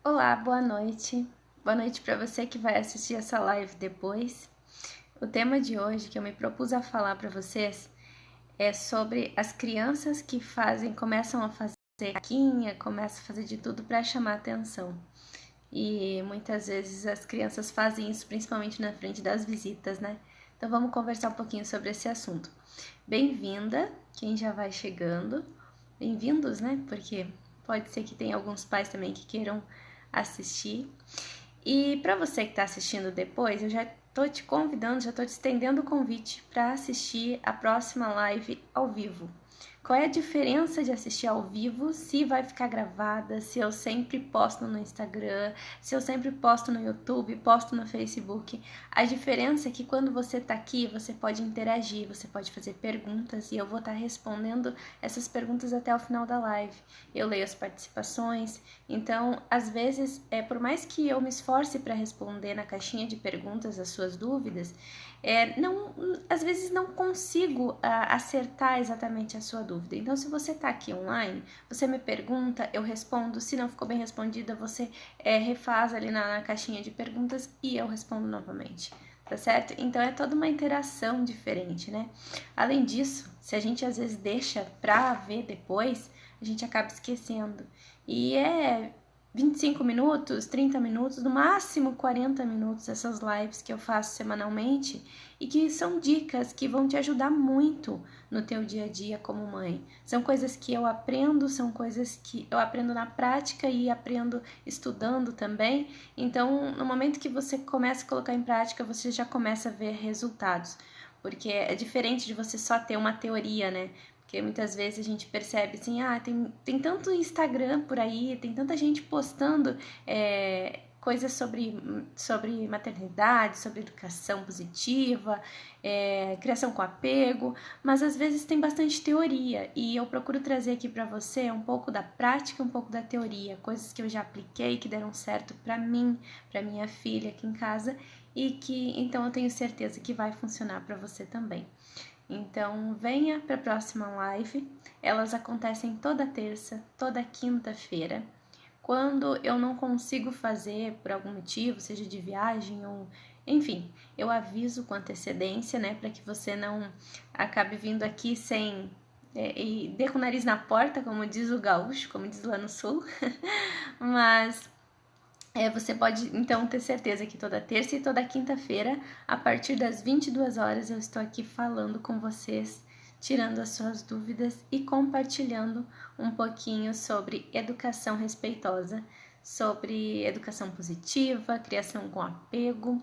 Olá, boa noite. Boa noite para você que vai assistir essa live depois. O tema de hoje que eu me propus a falar para vocês é sobre as crianças que começam a fazer caquinha, começam a fazer de tudo para chamar atenção. E muitas vezes as crianças fazem isso principalmente na frente das visitas, né? Então vamos conversar um pouquinho sobre esse assunto. Bem-vinda, quem já vai chegando. Bem-vindos, né? Porque pode ser que tenha alguns pais também que queiram assistir. E para você que está assistindo depois, eu já tô te convidando, já tô te estendendo o convite para assistir a próxima live ao vivo. Qual é a diferença de assistir ao vivo, se vai ficar gravada, se eu sempre posto no Instagram, se eu sempre posto no YouTube, posto no Facebook? A diferença é que quando você tá aqui, você pode interagir, você pode fazer perguntas e eu vou estar respondendo essas perguntas até o final da live. Eu leio as participações, então, às vezes, por mais que eu me esforce para responder na caixinha de perguntas as suas dúvidas, às vezes não consigo acertar exatamente a sua dúvida. Então, se você está aqui online, você me pergunta, eu respondo. Se não ficou bem respondida, você refaz ali na caixinha de perguntas e eu respondo novamente, tá certo? Então, é toda uma interação diferente, né? Além disso, se a gente às vezes deixa pra ver depois, a gente acaba esquecendo. E 25 minutos, 30 minutos, no máximo 40 minutos essas lives que eu faço semanalmente e que são dicas que vão te ajudar muito no teu dia a dia como mãe. São coisas que eu aprendo, são coisas que eu aprendo na prática e aprendo estudando também. Então, no momento que você começa a colocar em prática, você já começa a ver resultados. Porque é diferente de você só ter uma teoria, né? Porque muitas vezes a gente percebe assim, tem tanto Instagram por aí, tem tanta gente postando coisas sobre maternidade, sobre educação positiva, criação com apego, mas às vezes tem bastante teoria e eu procuro trazer aqui para você um pouco da prática, um pouco da teoria, coisas que eu já apliquei, que deram certo para mim, para minha filha aqui em casa e que então eu tenho certeza que vai funcionar para você também. Então, venha para a próxima live. Elas acontecem toda terça, toda quinta-feira. Quando eu não consigo fazer por algum motivo, seja de viagem ou enfim, eu aviso com antecedência, né, para que você não acabe vindo aqui sem e dê com o nariz na porta, como diz o gaúcho, como diz lá no sul. Mas você pode então ter certeza que toda terça e toda quinta-feira, a partir das 22 horas, eu estou aqui falando com vocês, tirando as suas dúvidas e compartilhando um pouquinho sobre educação respeitosa, sobre educação positiva, criação com apego.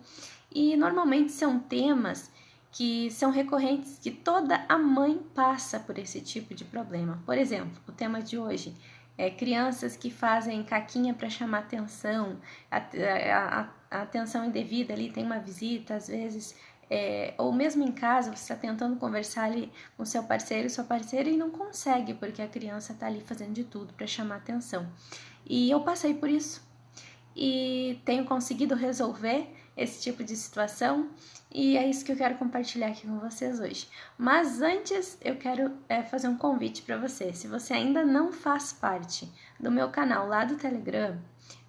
E normalmente são temas que são recorrentes, que toda a mãe passa por esse tipo de problema. Por exemplo, o tema de hoje crianças que fazem caquinha para chamar atenção, a atenção indevida ali, tem uma visita às vezes, ou mesmo em casa você está tentando conversar ali com seu parceiro, sua parceira e não consegue porque a criança está ali fazendo de tudo para chamar atenção. E eu passei por isso e tenho conseguido resolver esse tipo de situação e é isso que eu quero compartilhar aqui com vocês hoje. Mas antes eu quero fazer um convite para você. Se você ainda não faz parte do meu canal lá do Telegram,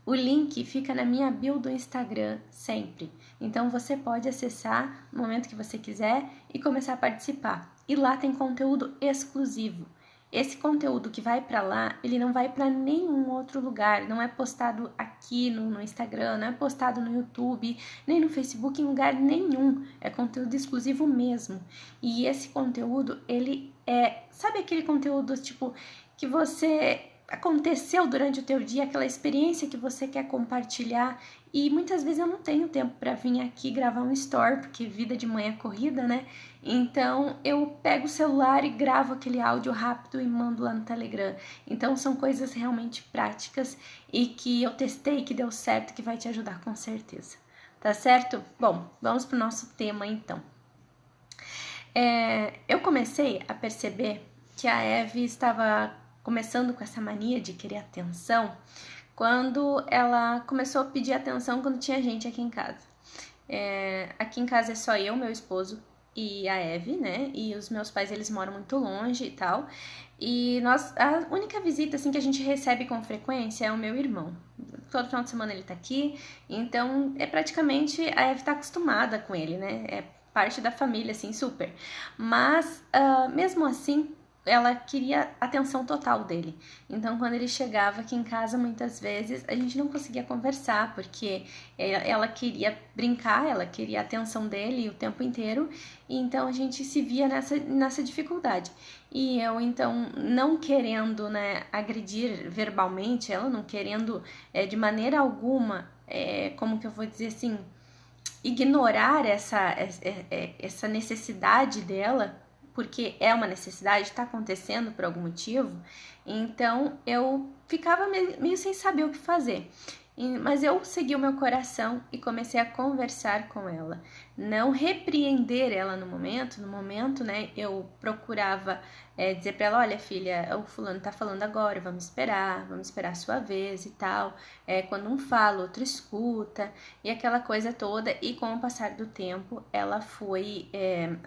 o link fica na minha bio do Instagram sempre. Então você pode acessar no momento que você quiser e começar a participar. E lá tem conteúdo exclusivo. Esse conteúdo que vai para lá, ele não vai para nenhum outro lugar, não é postado aqui no Instagram, não é postado no YouTube, nem no Facebook, em lugar nenhum. É conteúdo exclusivo mesmo. E esse conteúdo, ele sabe aquele conteúdo tipo que você aconteceu durante o teu dia, aquela experiência que você quer compartilhar e muitas vezes eu não tenho tempo para vir aqui gravar um story, porque vida de mãe é corrida, né? Então eu pego o celular e gravo aquele áudio rápido e mando lá no Telegram. Então são coisas realmente práticas e que eu testei, que deu certo, que vai te ajudar com certeza. Tá certo? Bom, vamos pro nosso tema então. Eu comecei a perceber que a Eve estava começando com essa mania de querer atenção quando ela começou a pedir atenção quando tinha gente aqui em casa. Aqui em casa é só eu, meu esposo e a Eve, né? E os meus pais, eles moram muito longe e tal. E a única visita assim que a gente recebe com frequência é o meu irmão. todo final de semana ele tá aqui, então é praticamente, a Eve tá acostumada com ele, né? É parte da família, assim, super. Mas, mesmo assim, ela queria atenção total dele. Então, quando ele chegava aqui em casa, muitas vezes a gente não conseguia conversar, porque ela queria brincar, ela queria a atenção dele o tempo inteiro, e então a gente se via nessa dificuldade. E eu, então, não querendo, né, agredir verbalmente, ela não querendo de maneira alguma, como que eu vou dizer assim, ignorar essa necessidade dela, porque é uma necessidade, está acontecendo por algum motivo, então eu ficava meio sem saber o que fazer. Mas eu segui o meu coração e comecei a conversar com ela, não repreender ela no momento, né, eu procurava dizer para ela, olha filha, o fulano tá falando agora, vamos esperar a sua vez e tal, quando um fala, outro escuta, e aquela coisa toda, e com o passar do tempo, ela foi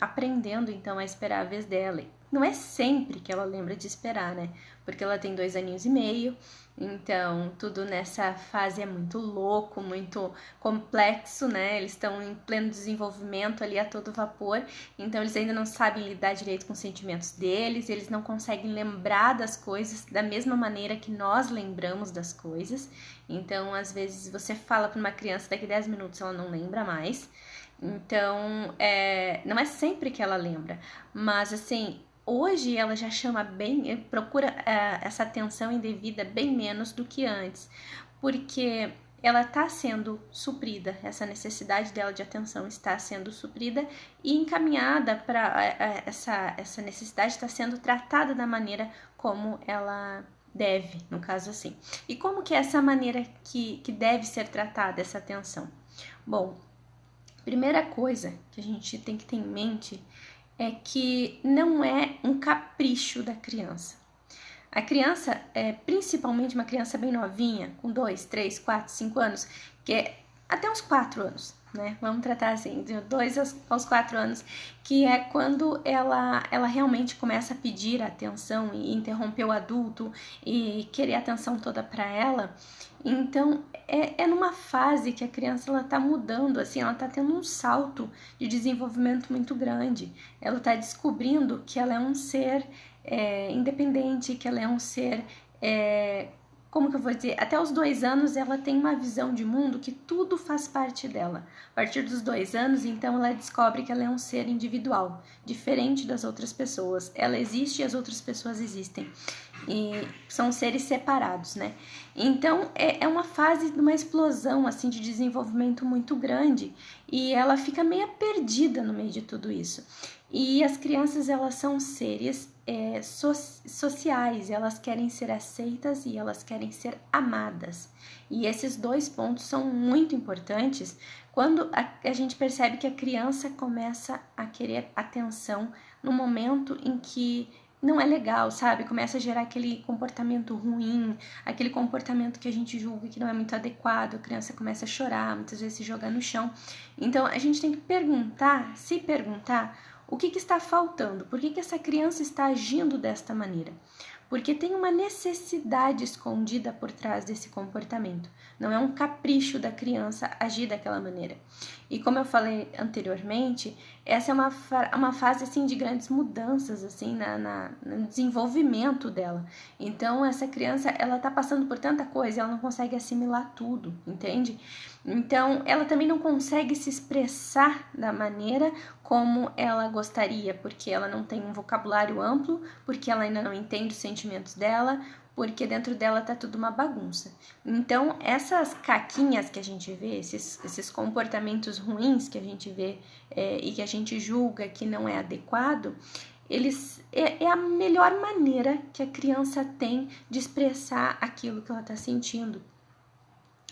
aprendendo então a esperar a vez dela. Não é sempre que ela lembra de esperar, né, porque ela tem 2 aninhos e meio, então, tudo nessa fase é muito louco, muito complexo, né? Eles estão em pleno desenvolvimento ali a todo vapor, então eles ainda não sabem lidar direito com os sentimentos deles, eles não conseguem lembrar das coisas da mesma maneira que nós lembramos das coisas. Então, às vezes, você fala para uma criança, daqui 10 minutos ela não lembra mais. Então, não é sempre que ela lembra, mas assim, hoje ela já chama bem, procura essa atenção indevida bem menos do que antes, porque ela está sendo suprida, essa necessidade dela de atenção está sendo suprida e encaminhada para essa necessidade está sendo tratada da maneira como ela deve, no caso assim. E como que é essa maneira que deve ser tratada essa atenção? Bom, primeira coisa que a gente tem que ter em mente é que não é um capricho da criança. A criança, principalmente uma criança bem novinha, com 2, 3, 4, 5 anos, que é até uns 4 anos, né? Vamos tratar assim, de 2 aos 4 anos, que é quando ela realmente começa a pedir atenção e interromper o adulto e querer a atenção toda para ela. Então, é numa fase que a criança ela tá mudando, assim, ela tá tendo um salto de desenvolvimento muito grande. Ela tá descobrindo que ela é um ser independente, que ela é um ser, como que eu vou dizer, até os 2 anos ela tem uma visão de mundo que tudo faz parte dela. A partir dos 2 anos, então, ela descobre que ela é um ser individual, diferente das outras pessoas. Ela existe e as outras pessoas existem. E são seres separados, né? Então, é uma fase de uma explosão, assim, de desenvolvimento muito grande e ela fica meio perdida no meio de tudo isso. E as crianças, elas são seres sociais, elas querem ser aceitas e elas querem ser amadas. E esses 2 pontos são muito importantes quando a gente percebe que a criança começa a querer atenção no momento em que não é legal, sabe? Começa a gerar aquele comportamento ruim, aquele comportamento que a gente julga que não é muito adequado, a criança começa a chorar, muitas vezes se jogar no chão. Então, a gente tem que se perguntar o que está faltando, por que essa criança está agindo desta maneira. Porque tem uma necessidade escondida por trás desse comportamento. Não é um capricho da criança agir daquela maneira. E como eu falei anteriormente, essa é uma fase assim de grandes mudanças assim no desenvolvimento dela. Então essa criança ela está passando por tanta coisa, ela não consegue assimilar tudo, entende? Então ela também não consegue se expressar da maneira como ela gostaria, porque ela não tem um vocabulário amplo, porque ela ainda não entende os sentimentos dela, porque dentro dela tá tudo uma bagunça. Então, essas caquinhas que a gente vê, esses comportamentos ruins que a gente vê e que a gente julga que não é adequado, é a melhor maneira que a criança tem de expressar aquilo que ela tá sentindo.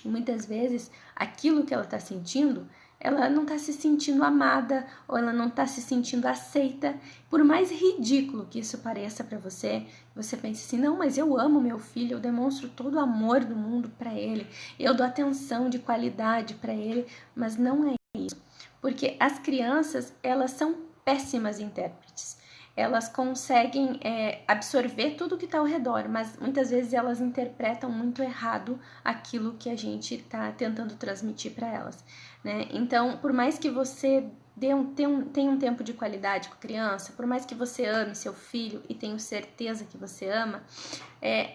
E muitas vezes, aquilo que ela tá sentindo, ela não está se sentindo amada ou ela não está se sentindo aceita. Por mais ridículo que isso pareça para você, você pensa assim, não, mas eu amo meu filho, eu demonstro todo o amor do mundo para ele, eu dou atenção de qualidade para ele, mas não é isso. Porque as crianças, elas são péssimas intérpretes. elas conseguem absorver tudo que está ao redor, mas muitas vezes elas interpretam muito errado aquilo que a gente está tentando transmitir para elas, né? Então, por mais que você tenha um tempo de qualidade com a criança, por mais que você ame seu filho e tenho certeza que você ama,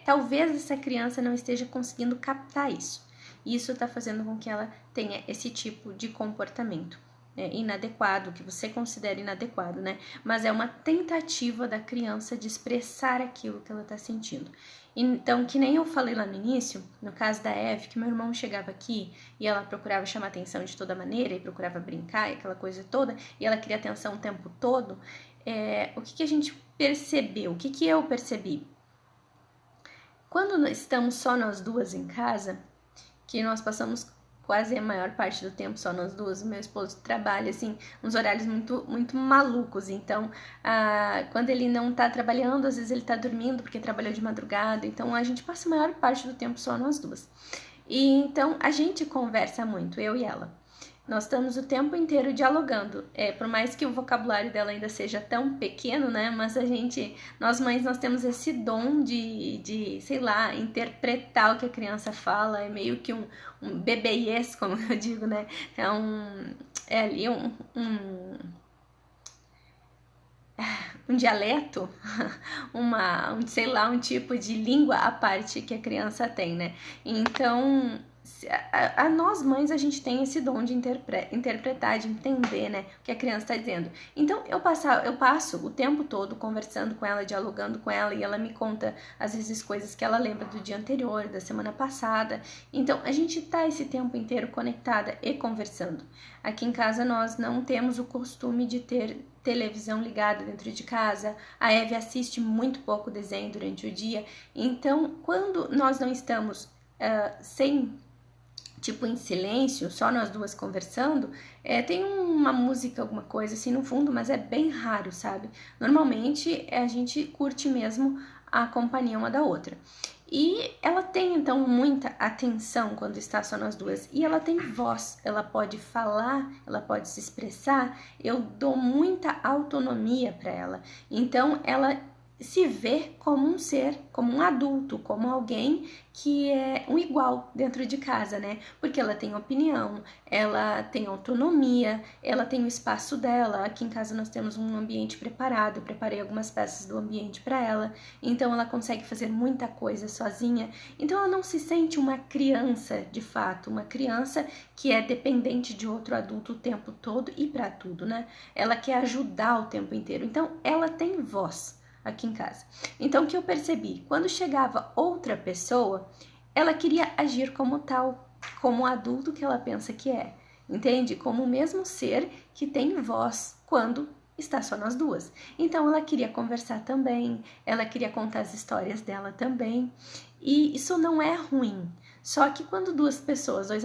talvez essa criança não esteja conseguindo captar isso. Isso está fazendo com que ela tenha esse tipo de comportamento inadequado, que você considera inadequado, né? Mas é uma tentativa da criança de expressar aquilo que ela está sentindo. Então, que nem eu falei lá no início, no caso da Eve, que meu irmão chegava aqui e ela procurava chamar atenção de toda maneira e procurava brincar e aquela coisa toda, e ela queria atenção o tempo todo, o que a gente percebeu? O que eu percebi? Quando estamos só nós duas em casa, que nós passamos quase a maior parte do tempo só nós duas, o meu esposo trabalha, assim, uns horários muito, muito malucos, então, quando ele não tá trabalhando, às vezes ele tá dormindo, porque trabalhou de madrugada, então a gente passa a maior parte do tempo só nós duas. E então, a gente conversa muito, eu e ela. Nós estamos o tempo inteiro dialogando, por mais que o vocabulário dela ainda seja tão pequeno, né, mas nós mães, nós temos esse dom de sei lá, interpretar o que a criança fala, é meio que um bebês, como eu digo, né, é ali um dialeto, sei lá, um tipo de língua à parte que a criança tem, né, então nós mães, a gente tem esse dom de interpretar, de entender, né, o que a criança está dizendo. Então, eu passo o tempo todo conversando com ela, dialogando com ela, e ela me conta, às vezes, coisas que ela lembra do dia anterior, da semana passada. Então, a gente tá esse tempo inteiro conectada e conversando. Aqui em casa, nós não temos o costume de ter televisão ligada dentro de casa. A Eve assiste muito pouco desenho durante o dia. Então, quando nós não estamos em silêncio, só nós duas conversando, tem uma música, alguma coisa assim no fundo, mas é bem raro, sabe? Normalmente a gente curte mesmo a companhia uma da outra. E ela tem, então, muita atenção quando está só nós duas. E ela tem voz, ela pode falar, ela pode se expressar. Eu dou muita autonomia para ela. Então, ela se vê como um ser, como um adulto, como alguém que é um igual dentro de casa, né? Porque ela tem opinião, ela tem autonomia, ela tem o espaço dela. Aqui em casa nós temos um ambiente preparado, eu preparei algumas peças do ambiente para ela, então ela consegue fazer muita coisa sozinha. Então ela não se sente uma criança de fato, uma criança que é dependente de outro adulto o tempo todo e para tudo, né? Ela quer ajudar o tempo inteiro, então ela tem voz aqui em casa. Então, o que eu percebi? Quando chegava outra pessoa, ela queria agir como tal, como o adulto que ela pensa que é, entende? Como o mesmo ser que tem voz quando está só nós duas. Então, ela queria conversar também, ela queria contar as histórias dela também, e isso não é ruim. Só que quando dois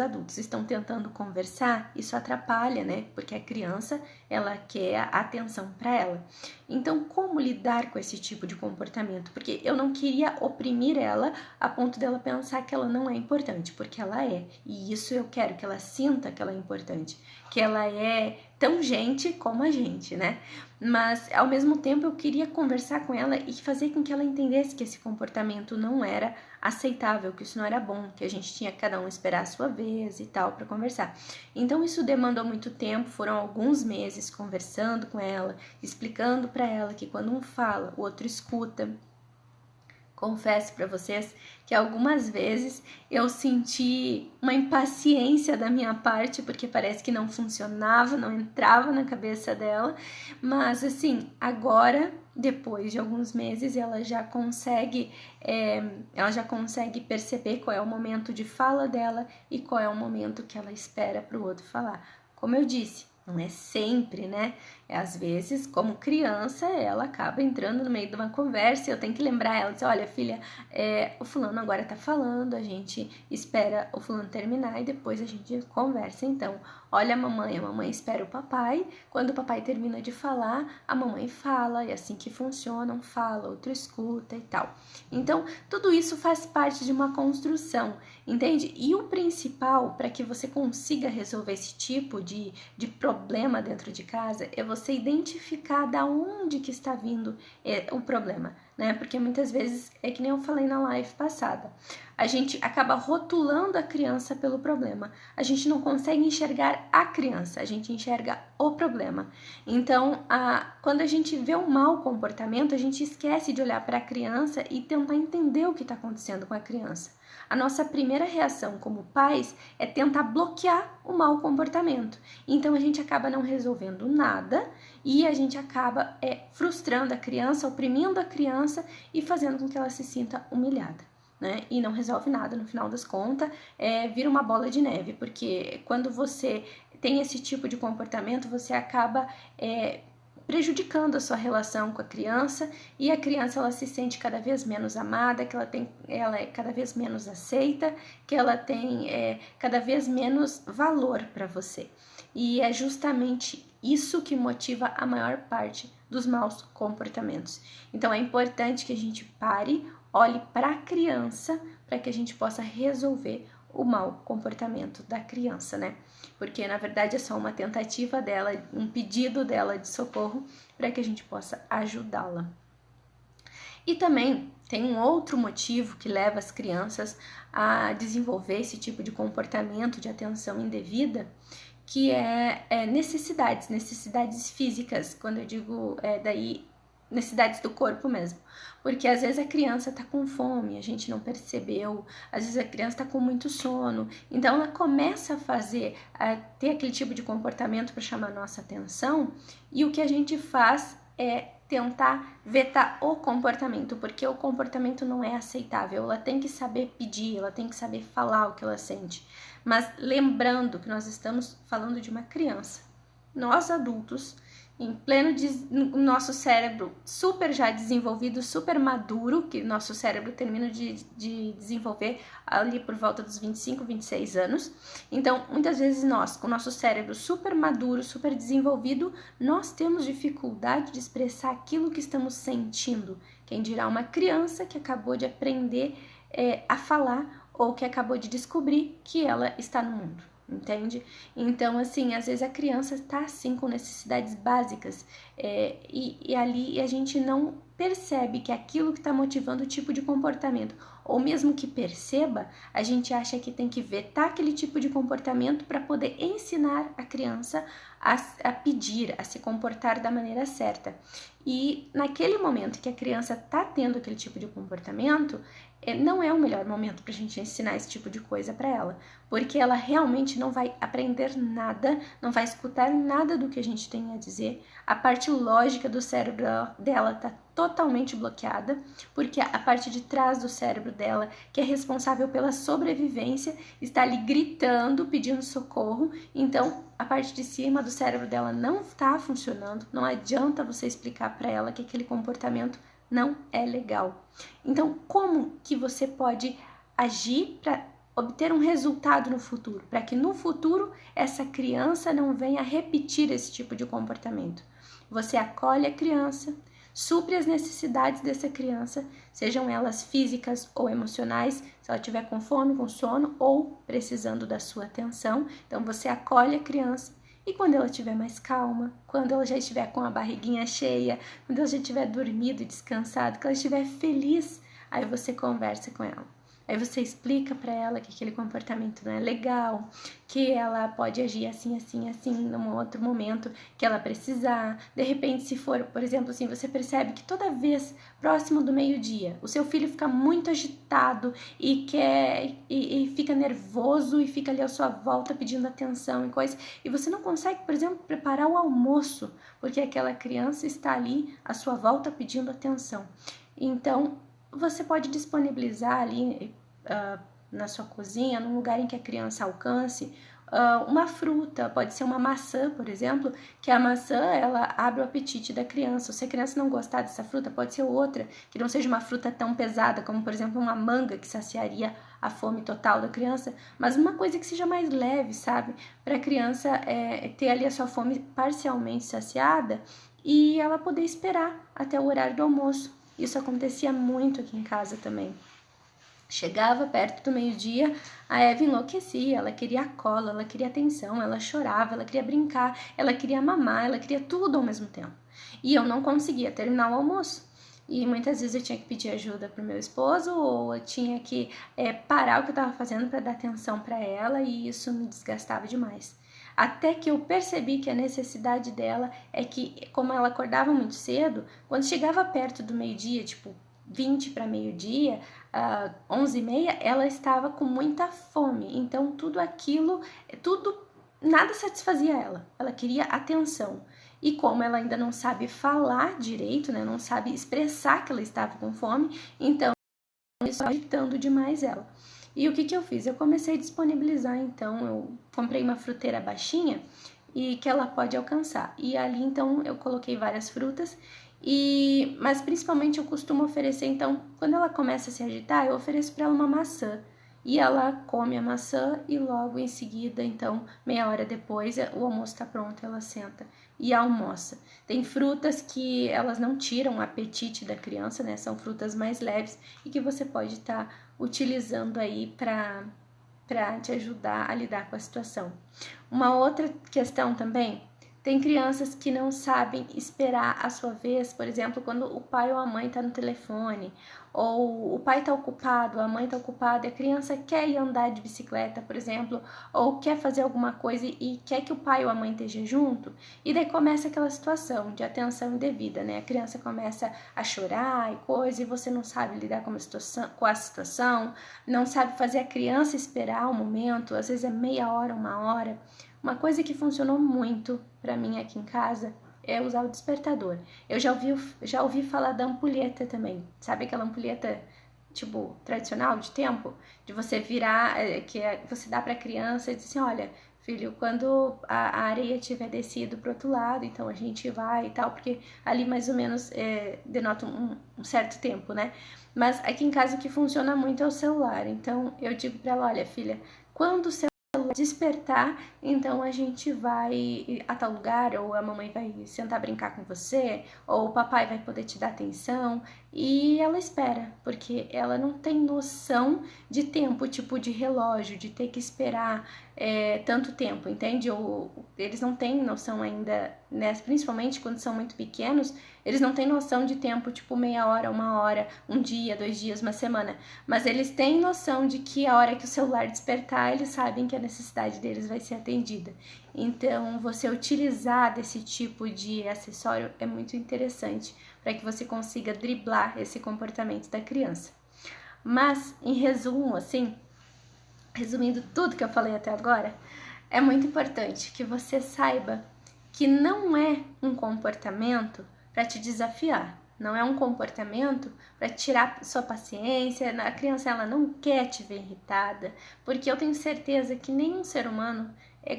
adultos estão tentando conversar, isso atrapalha, né? Porque a criança, ela quer a atenção para ela. Então, como lidar com esse tipo de comportamento? Porque eu não queria oprimir ela a ponto dela pensar que ela não é importante, porque ela é. E isso eu quero que ela sinta que ela é importante, que ela é tão gente como a gente, né? Mas, ao mesmo tempo, eu queria conversar com ela e fazer com que ela entendesse que esse comportamento não era aceitável, que isso não era bom, que a gente tinha que cada um esperar a sua vez e tal para conversar. Então, isso demandou muito tempo, foram alguns meses conversando com ela, explicando para ela que quando um fala, o outro escuta. Confesso para vocês que algumas vezes eu senti uma impaciência da minha parte, porque parece que não funcionava, não entrava na cabeça dela, mas assim, agora, depois de alguns meses, ela já consegue perceber qual é o momento de fala dela e qual é o momento que ela espera para o outro falar. Como eu disse, não é sempre, né? Às vezes, como criança, ela acaba entrando no meio de uma conversa e eu tenho que lembrar ela, dizer, olha, filha, o fulano agora tá falando, a gente espera o fulano terminar e depois a gente conversa. Então, olha a mamãe espera o papai, quando o papai termina de falar, a mamãe fala, e assim que funciona, um fala, outro escuta e tal. Então, tudo isso faz parte de uma construção, entende? E o principal, para que você consiga resolver esse tipo de problema dentro de casa, é você identificar da onde que está vindo o problema, né? Porque muitas vezes, é que nem eu falei na live passada, a gente acaba rotulando a criança pelo problema. A gente não consegue enxergar a criança, a gente enxerga o problema. Então, quando a gente vê um mau comportamento, a gente esquece de olhar para a criança e tentar entender o que está acontecendo com a criança. A nossa primeira reação como pais é tentar bloquear o mau comportamento. Então a gente acaba não resolvendo nada e a gente acaba frustrando a criança, oprimindo a criança e fazendo com que ela se sinta humilhada, né? E não resolve nada no final das contas, vira uma bola de neve, porque quando você tem esse tipo de comportamento, você acaba prejudicando a sua relação com a criança, e a criança ela se sente cada vez menos amada, que ela é cada vez menos aceita, que ela tem cada vez menos valor para você. E é justamente isso que motiva a maior parte dos maus comportamentos. Então é importante que a gente pare, olhe para a criança, para que a gente possa resolver o mau comportamento da criança, né? Porque na verdade é só uma tentativa dela, um pedido dela de socorro para que a gente possa ajudá-la. E também tem um outro motivo que leva as crianças a desenvolver esse tipo de comportamento de atenção indevida, que é necessidades físicas. Quando eu digo necessidades do corpo mesmo, porque às vezes a criança tá com fome, a gente não percebeu, às vezes a criança tá com muito sono, então ela começa a ter aquele tipo de comportamento para chamar a nossa atenção, e o que a gente faz é tentar vetar o comportamento, porque o comportamento não é aceitável, ela tem que saber pedir, ela tem que saber falar o que ela sente, mas lembrando que nós estamos falando de uma criança, nós adultos, em pleno nosso cérebro super já desenvolvido, super maduro, que nosso cérebro termina de desenvolver ali por volta dos 25, 26 anos. Então, muitas vezes nós, com o nosso cérebro super maduro, super desenvolvido, nós temos dificuldade de expressar aquilo que estamos sentindo. Quem dirá uma criança que acabou de aprender a falar ou que acabou de descobrir que ela está no mundo. Entende? Então, assim, às vezes a criança tá assim com necessidades básicas e ali a gente não percebe que aquilo que está motivando o tipo de comportamento, ou mesmo que perceba, a gente acha que tem que vetar aquele tipo de comportamento para poder ensinar a criança a pedir, a se comportar da maneira certa. E naquele momento que a criança tá tendo aquele tipo de comportamento, não é o melhor momento para a gente ensinar esse tipo de coisa para ela, porque ela realmente não vai aprender nada, não vai escutar nada do que a gente tem a dizer, a parte lógica do cérebro dela está totalmente bloqueada, porque a parte de trás do cérebro dela, que é responsável pela sobrevivência, está ali gritando, pedindo socorro, então a parte de cima do cérebro dela não está funcionando, não adianta você explicar para ela que aquele comportamento não é legal. Então, como que você pode agir para obter um resultado no futuro, para que no futuro essa criança não venha repetir esse tipo de comportamento? Você acolhe a criança, supre as necessidades dessa criança, sejam elas físicas ou emocionais, se ela estiver com fome, com sono ou precisando da sua atenção. Então, você acolhe a criança. E quando ela estiver mais calma, quando ela já estiver com a barriguinha cheia, quando ela já estiver dormido e descansado, que ela estiver feliz, aí você conversa com ela. Aí você explica para ela que aquele comportamento não é legal, que ela pode agir assim, assim, assim, num outro momento que ela precisar. De repente, se for, por exemplo, assim, você percebe que toda vez próximo do meio-dia, o seu filho fica muito agitado e fica nervoso e fica ali à sua volta pedindo atenção e coisa, e você não consegue, por exemplo, preparar o almoço, porque aquela criança está ali à sua volta pedindo atenção. Então, você pode disponibilizar ali na sua cozinha, num lugar em que a criança alcance, uma fruta, pode ser uma maçã, por exemplo, que a maçã, ela abre o apetite da criança. Se a criança não gostar dessa fruta, pode ser outra, que não seja uma fruta tão pesada, como, por exemplo, uma manga, que saciaria a fome total da criança, mas uma coisa que seja mais leve, sabe? Para a criança ter ali a sua fome parcialmente saciada e ela poder esperar até o horário do almoço. Isso acontecia muito aqui em casa também. Chegava perto do meio-dia, a Eva enlouquecia, ela queria cola, ela queria atenção, ela chorava, ela queria brincar, ela queria mamar, ela queria tudo ao mesmo tempo. E eu não conseguia terminar o almoço. E muitas vezes eu tinha que pedir ajuda pro meu esposo ou eu tinha que parar o que eu estava fazendo para dar atenção para ela, e isso me desgastava demais. Até que eu percebi que a necessidade dela é que, como ela acordava muito cedo, quando chegava perto do meio-dia, tipo 20 para meio-dia, 11h30, ela estava com muita fome. Então tudo aquilo, nada satisfazia ela. Ela queria atenção. E como ela ainda não sabe falar direito, né, não sabe expressar que ela estava com fome, então isso estava agitando demais ela. E o que eu fiz? Eu comecei a disponibilizar, então eu comprei uma fruteira baixinha e que ela pode alcançar. E ali então eu coloquei várias frutas, mas principalmente eu costumo oferecer, então, quando ela começa a se agitar, eu ofereço para ela uma maçã. E ela come a maçã e logo em seguida, então, meia hora depois, o almoço está pronto, ela senta e almoça. Tem frutas que elas não tiram o apetite da criança, né? São frutas mais leves e que você pode estar utilizando aí para te ajudar a lidar com a situação. Uma outra questão também, tem crianças que não sabem esperar a sua vez, por exemplo, quando o pai ou a mãe está no telefone, ou o pai está ocupado, a mãe está ocupada, e a criança quer ir andar de bicicleta, por exemplo, ou quer fazer alguma coisa e quer que o pai ou a mãe esteja junto, e daí começa aquela situação de atenção indevida, né? A criança começa a chorar e coisa, e você não sabe lidar com a situação, não sabe fazer a criança esperar o momento, às vezes é meia hora, uma hora. Uma coisa que funcionou muito para mim aqui em casa é usar o despertador. Eu já ouvi falar da ampulheta também. Sabe aquela ampulheta tipo tradicional de tempo? De você virar, você dá para a criança e diz assim, olha, filho, quando a areia tiver descido pro outro lado, então a gente vai e tal, porque ali mais ou menos denota um certo tempo, né? Mas aqui em casa o que funciona muito é o celular. Então eu digo para ela, olha, filha, quando o celular despertar, então a gente vai a tal lugar, ou a mamãe vai sentar a brincar com você, ou o papai vai poder te dar atenção, e ela espera, porque ela não tem noção de tempo, tipo de relógio, de ter que esperar tanto tempo, entende? Ou eles não têm noção ainda, né? Principalmente quando são muito pequenos, eles não têm noção de tempo, tipo meia hora, uma hora, um dia, 2 dias, uma semana. Mas eles têm noção de que a hora que o celular despertar, eles sabem que a necessidade deles vai ser atendida. Então, você utilizar desse tipo de acessório é muito interessante para que você consiga driblar esse comportamento da criança. Mas, em resumo, assim, resumindo tudo que eu falei até agora, é muito importante que você saiba que não é um comportamento para te desafiar, não é um comportamento para tirar sua paciência. A criança ela não quer te ver irritada, porque eu tenho certeza que nenhum ser humano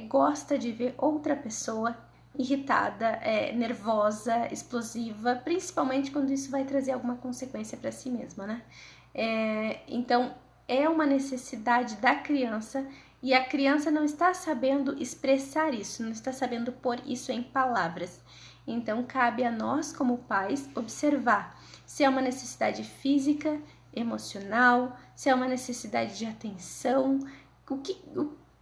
gosta de ver outra pessoa irritada, nervosa, explosiva, principalmente quando isso vai trazer alguma consequência para si mesma, né? Então é uma necessidade da criança e a criança não está sabendo expressar isso, não está sabendo pôr isso em palavras. Então, cabe a nós, como pais, observar se é uma necessidade física, emocional, se é uma necessidade de atenção,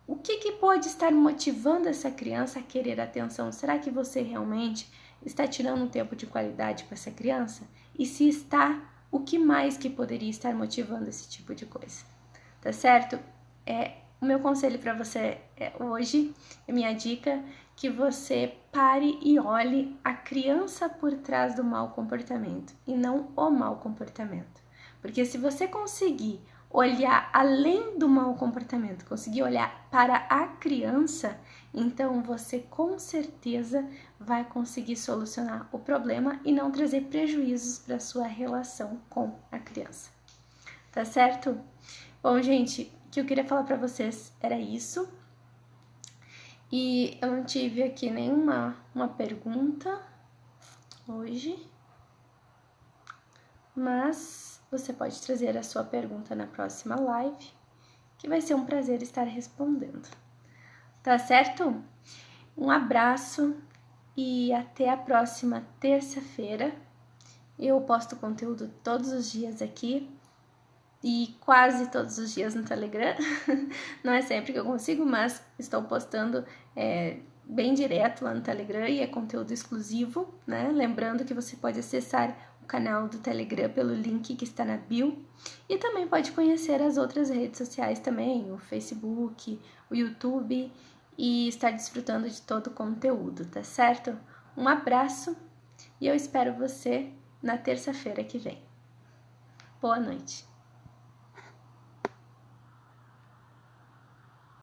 o que pode estar motivando essa criança a querer atenção? Será que você realmente está tirando um tempo de qualidade com essa criança? E se está, o que mais que poderia estar motivando esse tipo de coisa? Tá certo? O meu conselho para você hoje, minha dica, que você pare e olhe a criança por trás do mau comportamento e não o mau comportamento. Porque se você conseguir olhar além do mau comportamento, conseguir olhar para a criança, então você com certeza vai conseguir solucionar o problema e não trazer prejuízos para sua relação com a criança. Tá certo? Bom, gente, o que eu queria falar para vocês era isso. E eu não tive aqui nenhuma pergunta hoje, mas você pode trazer a sua pergunta na próxima live, que vai ser um prazer estar respondendo. Tá certo? Um abraço e até a próxima terça-feira. Eu posto conteúdo todos os dias aqui e quase todos os dias no Telegram. Não é sempre que eu consigo, mas estou postando bem direto lá no Telegram e é conteúdo exclusivo, né? Lembrando que você pode acessar o canal do Telegram pelo link que está na bio e também pode conhecer as outras redes sociais também, o Facebook, o YouTube e estar desfrutando de todo o conteúdo, tá certo? Um abraço e eu espero você na terça-feira que vem. Boa noite.